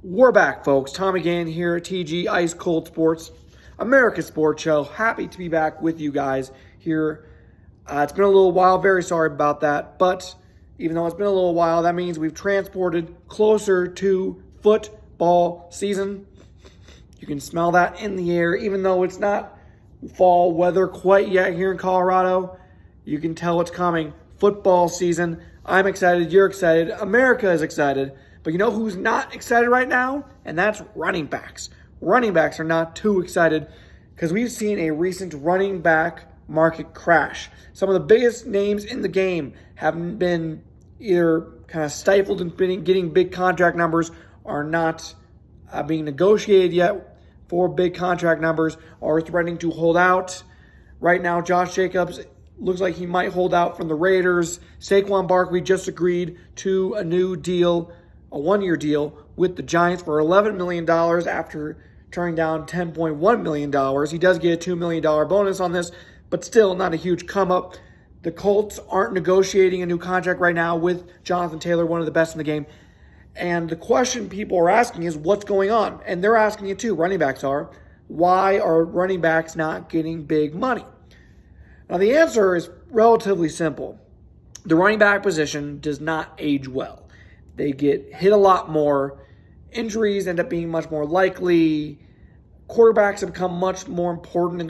We're back, folks. Tommy Gann here at TG Ice Cold Sports, America's Sports Show. Happy to be back with you guys here. It's been a little while. Very sorry about that. But even though it's been a little while, that means we've transported closer to football season. You can smell that in the air. Even though it's not fall weather quite yet here in Colorado, you can tell it's coming. Football season. I'm excited. You're excited. America is excited. But you know who's not excited right now? And that's running backs. Running backs are not too excited because we've seen a recent running back market crash. Some of the biggest names in the game haven't been either kind of stifled and getting big contract numbers, are not being negotiated yet for big contract numbers, or threatening to hold out. Right now, Josh Jacobs looks like he might hold out from the Raiders. Saquon Barkley just agreed to a new deal, a one-year deal with the Giants for $11 million after turning down $10.1 million. He does get a $2 million bonus on this, but still not a huge come-up. The Colts aren't negotiating a new contract right now with Jonathan Taylor, one of the best in the game. And the question people are asking is, what's going on? And they're asking it too, running backs are. Why are running backs not getting big money? Now, the answer is relatively simple. The running back position does not age well. They get hit a lot more. Injuries end up being much more likely. Quarterbacks have become much more important in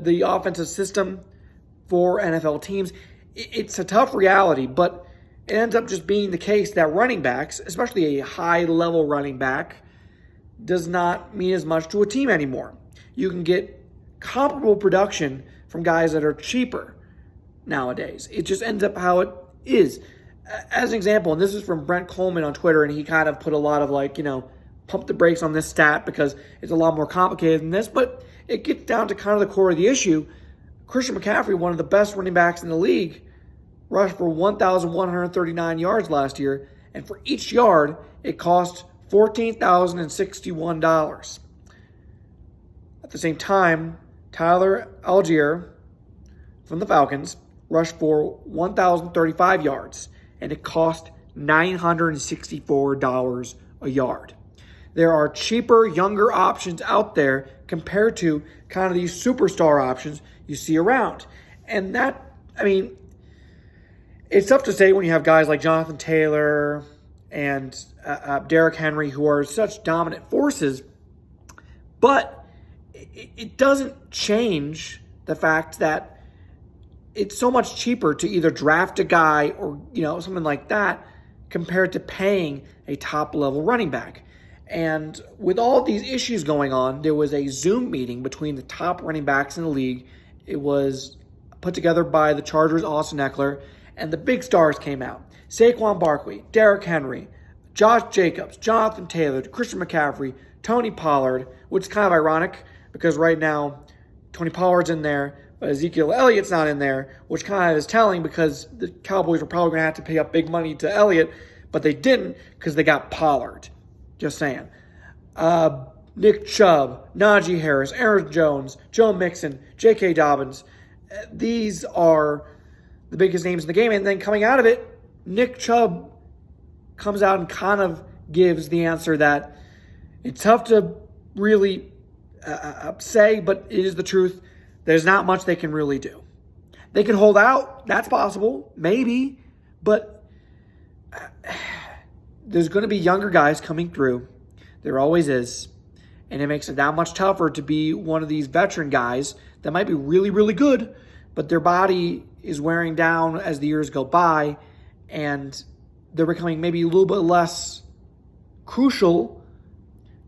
the offensive system for NFL teams. It's a tough reality, but it ends up just being the case that running backs, especially a high-level running back, does not mean as much to a team anymore. You can get comparable production from guys that are cheaper nowadays. It just ends up how it is. As an example, and this is from Brent Coleman on Twitter, and he kind of put a lot of pump the brakes on this stat because it's a lot more complicated than this, but it gets down to kind of the core of the issue. Christian McCaffrey, one of the best running backs in the league, rushed for 1,139 yards last year, and for each yard, it cost $14,061. At the same time, Tyler Algier from the Falcons rushed for 1,035 yards, and it cost $964 a yard. There are cheaper, younger options out there compared to kind of these superstar options you see around. And that, it's tough to say when you have guys like Jonathan Taylor and Derrick Henry who are such dominant forces, but it doesn't change the fact that it's so much cheaper to either draft a guy or, something like that compared to paying a top-level running back. And with all these issues going on, there was a Zoom meeting between the top running backs in the league. It was put together by the Chargers' Austin Eckler, and the big stars came out. Saquon Barkley, Derrick Henry, Josh Jacobs, Jonathan Taylor, Christian McCaffrey, Tony Pollard, which is kind of ironic because right now Tony Pollard's in there, but Ezekiel Elliott's not in there, which kind of is telling because the Cowboys were probably going to have to pay up big money to Elliott, but they didn't because they got Pollard. Just saying. Nick Chubb, Najee Harris, Aaron Jones, Joe Mixon, J.K. Dobbins. These are the biggest names in the game. And then coming out of it, Nick Chubb comes out and kind of gives the answer that it's tough to really say, but it is the truth. There's not much they can really do. They can hold out. That's possible. Maybe. But there's going to be younger guys coming through. There always is. And it makes it that much tougher to be one of these veteran guys that might be really, really good, but their body is wearing down as the years go by, and they're becoming maybe a little bit less crucial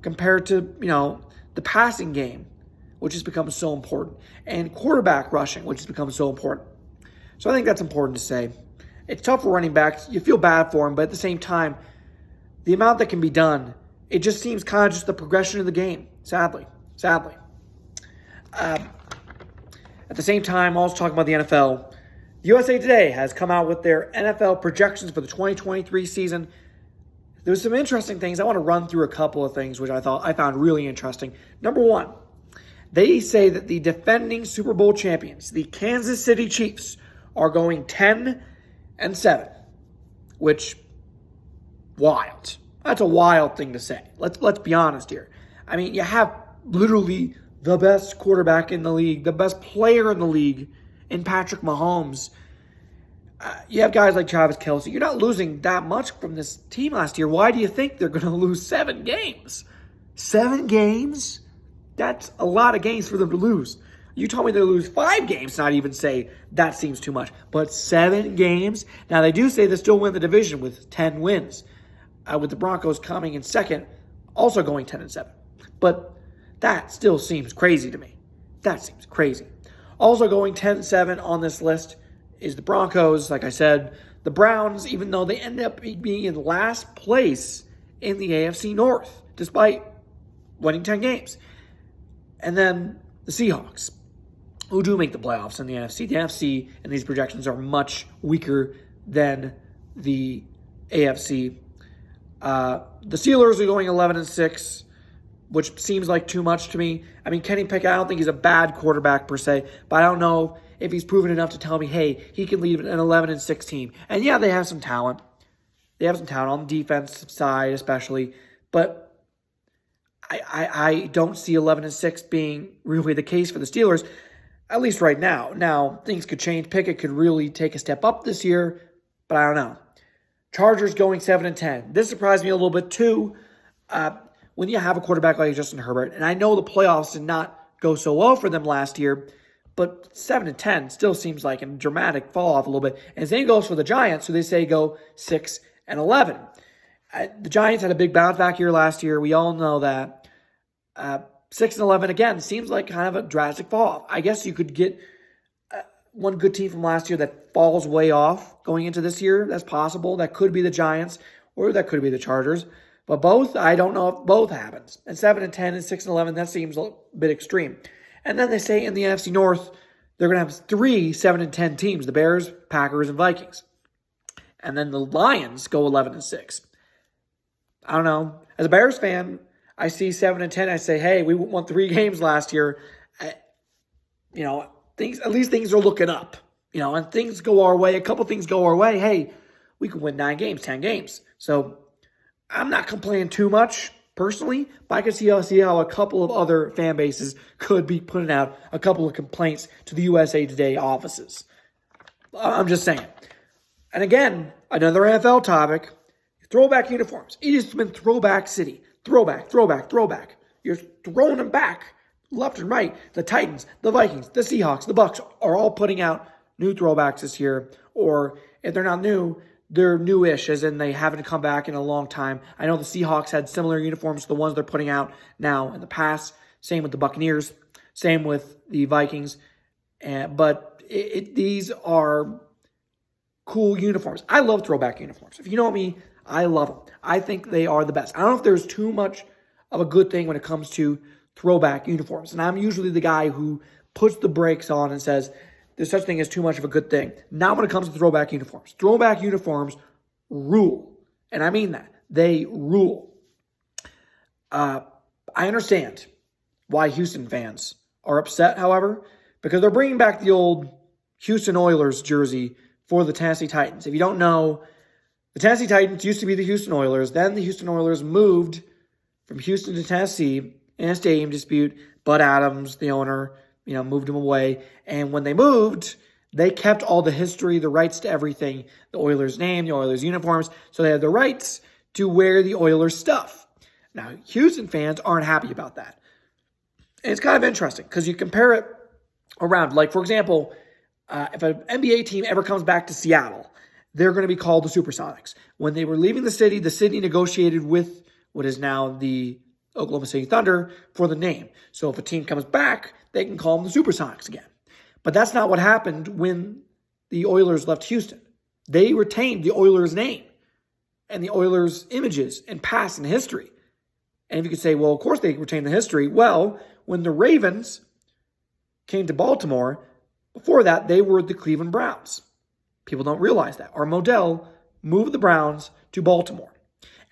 compared to, the passing game, which has become so important, and quarterback rushing, which has become so important. So I think that's important to say. It's tough for running backs. You feel bad for them, but at the same time, the amount that can be done, it just seems kind of just the progression of the game, sadly. At the same time, also talking about the NFL, USA Today has come out with their NFL projections for the 2023 season. There's some interesting things. I want to run through a couple of things which I found really interesting. Number one, they say that the defending Super Bowl champions, the Kansas City Chiefs, are going 10-7, which, wild. That's a wild thing to say. Let's be honest here. I mean, you have literally the best quarterback in the league, the best player in the league in Patrick Mahomes. You have guys like Travis Kelce. You're not losing that much from this team last year. Why do you think they're going to lose 7 games? 7 games? That's a lot of games for them to lose. You told me they lose 5 games, not even say that seems too much. But 7 games? Now, they do say they still win the division with 10 wins, with the Broncos coming in second, also going 10-7. But that still seems crazy to me. That seems crazy. Also going 10-7 on this list is the Broncos. Like I said, the Browns, even though they ended up being in last place in the AFC North, despite winning 10 games. And then the Seahawks, who do make the playoffs in the NFC. The NFC and these projections are much weaker than the AFC. The Steelers are going 11-6, which seems like too much to me. I mean, Kenny Pickett, I don't think he's a bad quarterback per se, but I don't know if he's proven enough to tell me, hey, he can lead an 11-6 team. And yeah, they have some talent. They have some talent on the defense side especially, but I don't see 11-6 being really the case for the Steelers, at least right now. Now, things could change. Pickett could really take a step up this year, but I don't know. Chargers going 7-10. This surprised me a little bit too. When you have a quarterback like Justin Herbert, and I know the playoffs did not go so well for them last year, but 7-10 still seems like a dramatic fall off a little bit. And same goes for the Giants, who they say go 6-11. The Giants had a big bounce back year last year. We all know that. 6-11 again seems like kind of a drastic fall off. I guess you could get one good team from last year that falls way off going into this year. That's possible. That could be the Giants, or that could be the Chargers. But both, I don't know if both happens. And 7-10 and 6-11, that seems a bit extreme. And then they say in the NFC North, they're going to have 3 7-10 teams: the Bears, Packers, and Vikings. And then the Lions go 11-6. I don't know. As a Bears fan, I see 7-10. I say, hey, we won 3 games last year. Things are looking up. And things go our way. A couple things go our way. Hey, we can win 9 games, 10 games. So I'm not complaining too much personally, but I can see how a couple of other fan bases could be putting out a couple of complaints to the USA Today offices. I'm just saying. And again, another NFL topic, throwback uniforms. It has been throwback city. Throwback. You're throwing them back left and right. The Titans, the Vikings, the Seahawks, the Bucks are all putting out new throwbacks this year. Or if they're not new, they're newish, as in they haven't come back in a long time. I know the Seahawks had similar uniforms to the ones they're putting out now in the past. Same with the Buccaneers. Same with the Vikings. But these are cool uniforms. I love throwback uniforms. If you know me, I love them. I think they are the best. I don't know if there's too much of a good thing when it comes to throwback uniforms. And I'm usually the guy who puts the brakes on and says, there's such thing as too much of a good thing. Not when it comes to throwback uniforms. Throwback uniforms rule. And I mean that. They rule. I understand why Houston fans are upset, however, because they're bringing back the old Houston Oilers jersey for the Tennessee Titans. If you don't know, the Tennessee Titans used to be the Houston Oilers. Then the Houston Oilers moved from Houston to Tennessee in a stadium dispute. Bud Adams, the owner, moved them away. And when they moved, they kept all the history, the rights to everything, the Oilers name, the Oilers uniforms. So they had the rights to wear the Oilers stuff. Now, Houston fans aren't happy about that. And it's kind of interesting because you compare it around. Like, for example, if an NBA team ever comes back to Seattle, they're going to be called the Supersonics. When they were leaving the city negotiated with what is now the Oklahoma City Thunder for the name. So if a team comes back, they can call them the Supersonics again. But that's not what happened when the Oilers left Houston. They retained the Oilers name and the Oilers images and past and history. And if you could say, well, of course they retained the history. Well, when the Ravens came to Baltimore, before that, they were the Cleveland Browns. People don't realize that. Our Modell moved the Browns to Baltimore.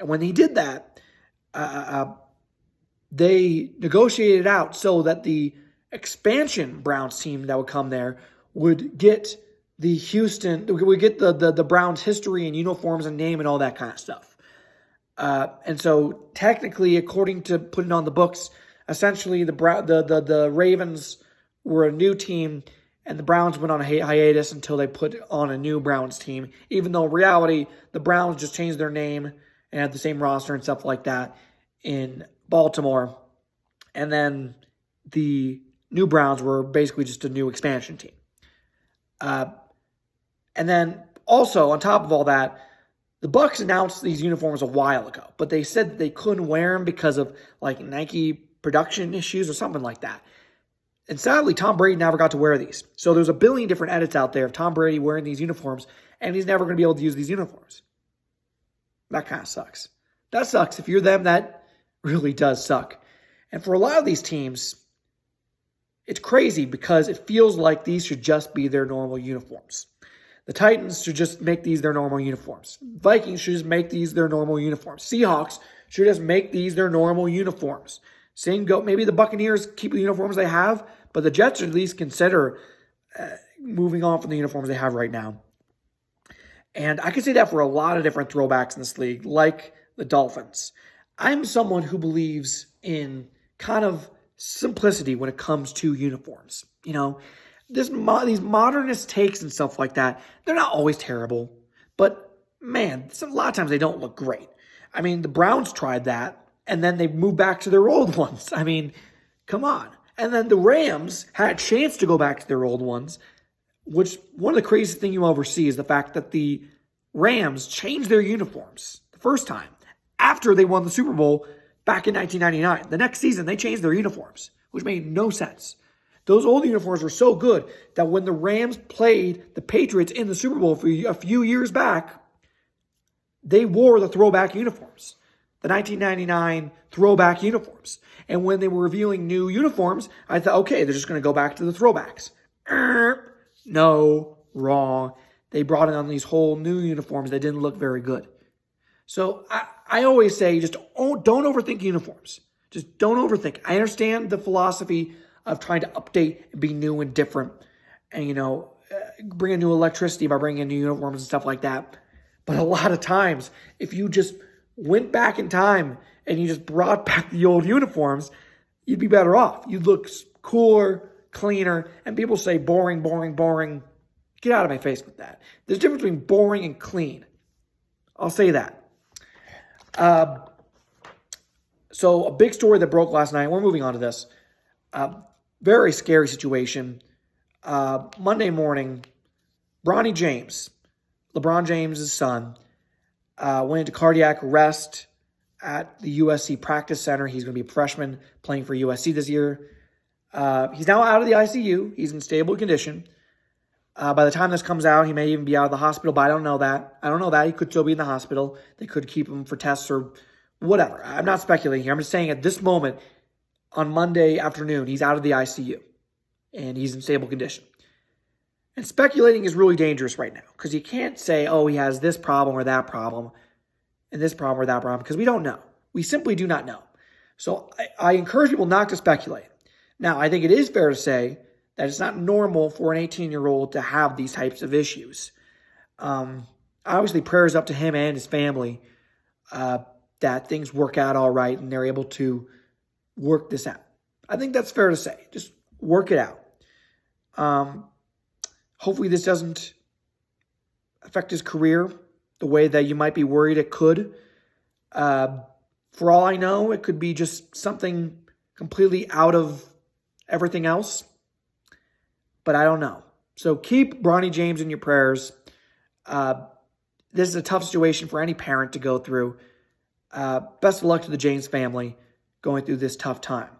And when he did that, they negotiated out so that the expansion Browns team that would come there would get the Browns history and uniforms and name and all that kind of stuff. And so technically, according to putting on the books, essentially the Ravens were a new team and the Browns went on a hiatus until they put on a new Browns team, even though in reality, the Browns just changed their name and had the same roster and stuff like that in Baltimore. And then the new Browns were basically just a new expansion team. And then also, on top of all that, the Bucs announced these uniforms a while ago, but they said that they couldn't wear them because of like Nike production issues or something like that. And sadly, Tom Brady never got to wear these. So there's a billion different edits out there of Tom Brady wearing these uniforms, and he's never going to be able to use these uniforms. That kind of sucks. That sucks. If you're them, that really does suck. And for a lot of these teams, it's crazy because it feels like these should just be their normal uniforms. The Titans should just make these their normal uniforms. Vikings should just make these their normal uniforms. Seahawks should just make these their normal uniforms. Same go. Maybe the Buccaneers keep the uniforms they have, but the Jets should at least consider moving on from the uniforms they have right now. And I can say that for a lot of different throwbacks in this league, like the Dolphins. I'm someone who believes in kind of simplicity when it comes to uniforms. You know, these modernist takes and stuff like that, they're not always terrible. But, man, a lot of times they don't look great. I mean, the Browns tried that, and then they moved back to their old ones. I mean, come on. And then the Rams had a chance to go back to their old ones, which one of the craziest things you'll ever see is the fact that the Rams changed their uniforms the first time after they won the Super Bowl back in 1999. The next season, they changed their uniforms, which made no sense. Those old uniforms were so good that when the Rams played the Patriots in the Super Bowl for a few years back, they wore the throwback uniforms, the 1999 throwback uniforms. And when they were revealing new uniforms, I thought, okay, they're just going to go back to the throwbacks. No, wrong. They brought in on these whole new uniforms that didn't look very good. So I always say just don't overthink uniforms. Just don't overthink. I understand the philosophy of trying to update and be new and different and, you know, bring in new electricity by bringing in new uniforms and stuff like that. But a lot of times, if you just went back in time and you just brought back the old uniforms, you'd be better off. You'd look cooler, cleaner, and people say boring, boring, boring. Get out of my face with that. There's a difference between boring and clean. I'll say that. So a big story that broke last night. We're moving on to this. Very scary situation. Monday morning, Bronny James, LeBron James' son, went into cardiac arrest at the USC practice center. He's going to be a freshman playing for USC this year. He's now out of the ICU. He's in stable condition. By the time this comes out, he may even be out of the hospital, but I don't know that. He could still be in the hospital. They could keep him for tests or whatever. I'm not speculating here. I'm just saying at this moment, on Monday afternoon, he's out of the ICU, and he's in stable condition. And speculating is really dangerous right now because you can't say, oh, he has this problem or that problem and this problem or that problem because we don't know. We simply do not know. So I encourage people not to speculate. Now, I think it is fair to say that it's not normal for an 18-year-old to have these types of issues. Obviously, prayers up to him and his family that things work out all right and they're able to work this out. I think that's fair to say. Just work it out. Hopefully this doesn't affect his career the way that you might be worried it could. For all I know, it could be just something completely out of everything else. But I don't know. So keep Bronny James in your prayers. This is a tough situation for any parent to go through. Best of luck to the James family going through this tough time.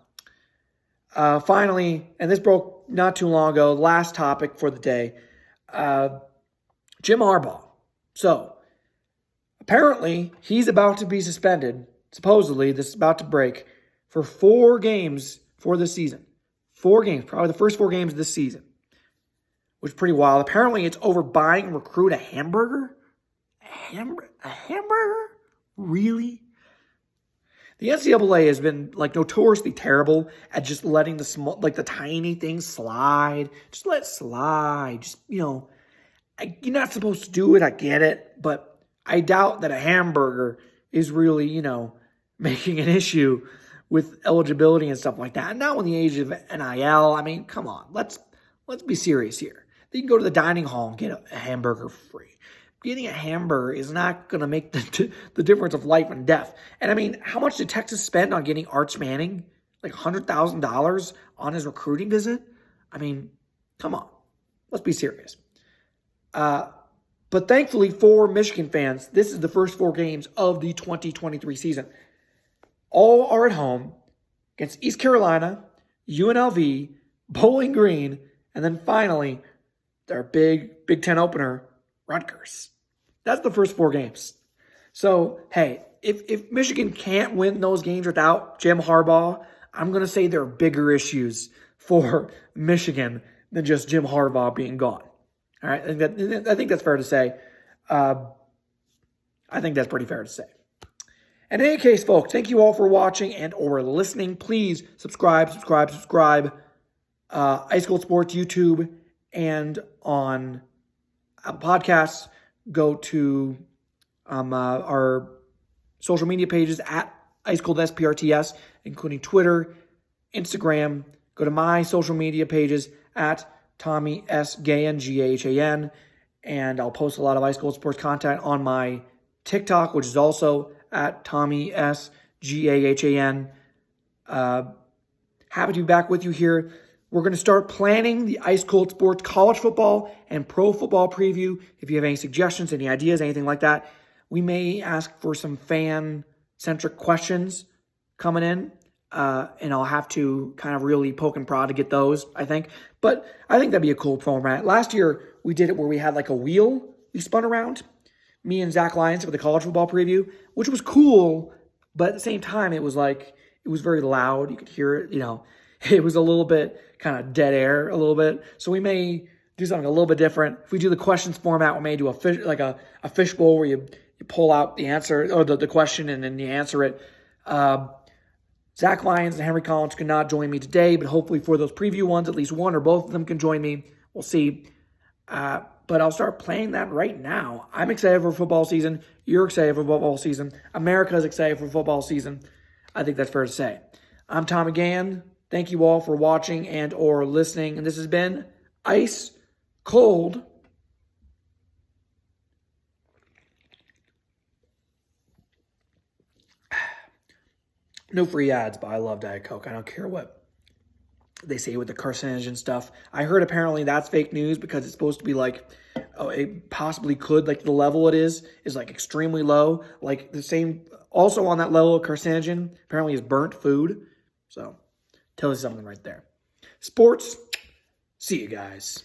Finally, and this broke not too long ago, last topic for the day, Jim Harbaugh. So, apparently, he's about to be suspended. Supposedly, this is about to break for 4 games for this season. 4 games, probably the first 4 games of this season, which is pretty wild. Apparently, it's over buying and recruit a hamburger. A hamburger? Really? The NCAA has been notoriously terrible at just letting the tiny things slide. Just let it slide. Just, you're not supposed to do it. I get it. But I doubt that a hamburger is really, making an issue with eligibility and stuff like that. Now in the age of NIL, I mean, come on, let's be serious here. They can go to the dining hall and get a hamburger for free. Getting a hamburger is not going to make the difference of life and death. And I mean, how much did Texas spend on getting Arch Manning? Like $100,000 on his recruiting visit? I mean, come on. Let's be serious. But thankfully for Michigan fans, this is the first 4 games of the 2023 season. All are at home against East Carolina, UNLV, Bowling Green, and then finally their big Big Ten opener, Rutgers. That's the first 4 games. So, hey, if Michigan can't win those games without Jim Harbaugh, I'm going to say there are bigger issues for Michigan than just Jim Harbaugh being gone. All right, I think that's fair to say. I think that's pretty fair to say. In any case, folks, thank you all for watching and or listening. Please subscribe. Ice Cold Sports YouTube and on Apple Podcasts. Go to our social media pages at Ice Cold SPRTS, including Twitter, Instagram. Go to my social media pages at Tommy S. Gahan, Gahan, and I'll post a lot of Ice Cold Sports content on my TikTok, which is also at Tommy S. Gahan. Happy to be back with you here. We're going to start planning the Ice Cold Sports college football and pro football preview. If you have any suggestions, any ideas, anything like that, we may ask for some fan-centric questions coming in. And I'll have to kind of really poke and prod to get those, I think. But I think that'd be a cool format. Last year, we did it where we had like a wheel we spun around, me and Zach Lyons for the college football preview, which was cool. But at the same time, it was very loud. You could hear it, it was a little bit kind of dead air a little bit. So we may do something a little bit different. If we do the questions format, we may do a fishbowl where you pull out the answer or the question and then you answer it. Zach Lyons and Henry Collins could not join me today, but hopefully for those preview ones, at least one or both of them can join me. We'll see. But I'll start playing that right now. I'm excited for football season. You're excited for football season. America is excited for football season. I think that's fair to say. I'm Tommy Gahan. Thank you all for watching and or listening. And this has been Ice Cold. No free ads, but I love Diet Coke. I don't care what they say with the carcinogen stuff. I heard apparently that's fake news because it's supposed to be it possibly could, the level it is like extremely low. Like the same, also on that level of carcinogen, apparently is burnt food. So, tells you something right there. Sports, see you guys.